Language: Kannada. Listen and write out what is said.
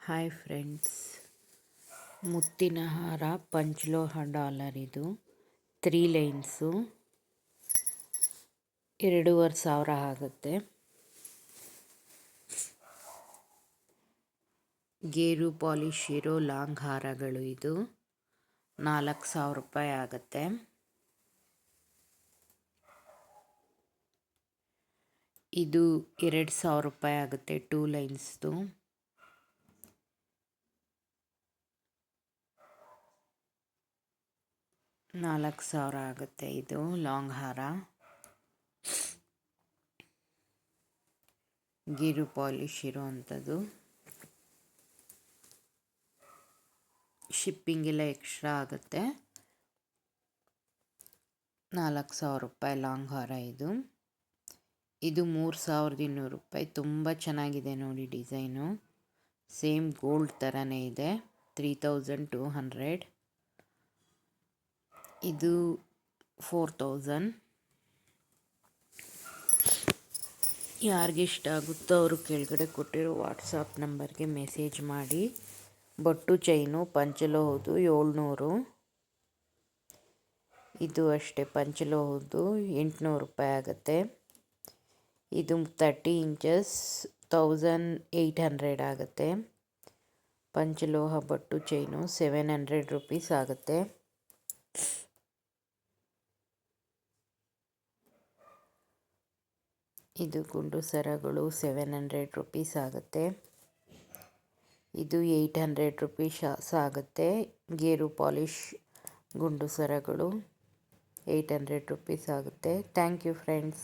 ಹಾಯ್ ಫ್ರೆಂಡ್ಸ್, ಮುತ್ತಿನ ಹಾರ ಪಂಚಲೋಹ ಡಾಲರ್ ಇದು 3 ಲೈನ್ಸು 2500 ಆಗುತ್ತೆ. ಗೇರು ಪಾಲಿಶ್ ಇರೋ ಲಾಂಗ್ ಹಾರಗಳು ಇದು 4000 ರೂಪಾಯಿ ಆಗುತ್ತೆ. ಇದು 2000 ರೂಪಾಯಿ ಆಗುತ್ತೆ 2 ಲೈನ್ಸ್ದು. $4000 ಆಗುತ್ತೆ ಇದು ಲಾಂಗ್ ಹಾರ. ಗೇರು ಪಾಲಿಶ್ ಇರೋವಂಥದ್ದು. ಶಿಪ್ಪಿಂಗ್ ಎಲ್ಲ ಎಕ್ಸ್ಟ್ರಾ ಆಗುತ್ತೆ. 4000 ರೂಪಾಯಿ ಲಾಂಗ್ ಹಾರ ಇದು. ಇದು 3200 ರೂಪಾಯಿ. ತುಂಬ ಚೆನ್ನಾಗಿದೆ ನೋಡಿ ಡಿಸೈನು. ಸೇಮ್ ಗೋಲ್ಡ್ ಥರನೇ ಇದೆ. 3200. ಇದು 4000. ಯಾರಿಗಿಷ್ಟ ಆಗುತ್ತೋ ಅವರು ಕೆಳಗಡೆ ಕೊಟ್ಟಿರೋ ವಾಟ್ಸಪ್ ನಂಬರ್ಗೆ ಮೆಸೇಜ್ ಮಾಡಿ. ಬೊಟ್ಟು ಚೈನು ಪಂಚಲೋಹದ್ದು 700. ಇದು ಅಷ್ಟೇ ಪಂಚಲೋಹದ್ದು 800 ರೂಪಾಯಿ ಆಗುತ್ತೆ. ಇದು 30 ಇಂಚಸ್ 1800 ಆಗುತ್ತೆ. ಪಂಚಲೋಹ ಬೊಟ್ಟು ಚೈನು 700 ರೂಪೀಸ್ ಆಗುತ್ತೆ. ಇದು ಗುಂಡು ಸರಗಳು 700 ರೂಪೀಸ್ ಆಗುತ್ತೆ. ಇದು 800 ರೂಪೀಸ್ ಆಗುತ್ತೆ. ಗೇರು ಪಾಲಿಶ್ ಗುಂಡು ಸರಗಳು 800 ರೂಪೀಸ್ ಆಗುತ್ತೆ. Thank you friends.